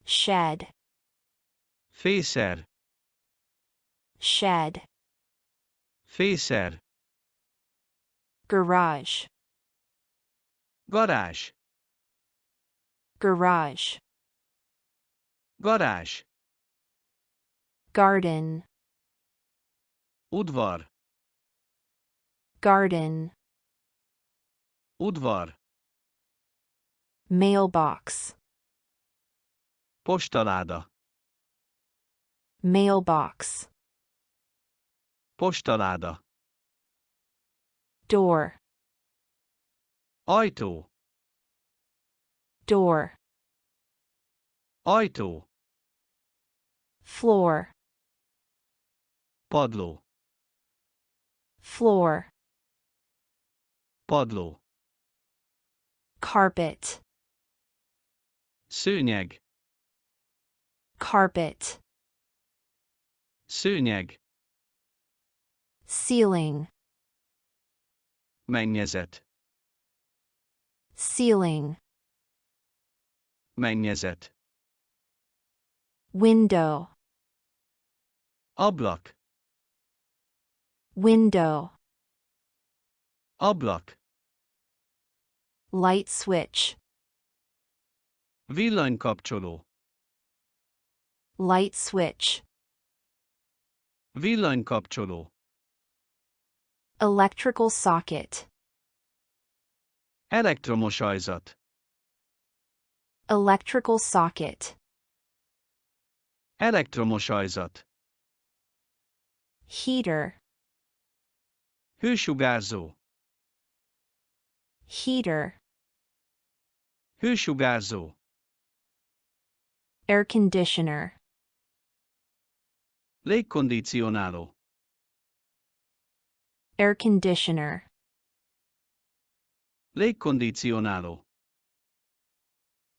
Shed. Fészer. Shed. Fészer. Garage. Garázs. Garage. Garázs. Garden. Udvar. Garden. Udvar. Mailbox. Postaláda. Mailbox. Postaláda. Door. Ajtó. Door. Ajtó. Floor. Padló. Floor. Padló. Carpet. Szőnyeg. Carpet. Szőnyeg. Ceiling. Mennyezet. Ceiling. Mennyezet. Window. Ablak. Window. Ablak. Light switch. Villanykapcsoló. Light switch. Villanykapcsoló. Electrical socket. Elektromos ajzat. Electrical socket. Elektromos ajzat. Heater. Hősugárzó. Heater. Hősugárzó. Air conditioner. Légkondicionáló. Air conditioner. Légkondicionáló.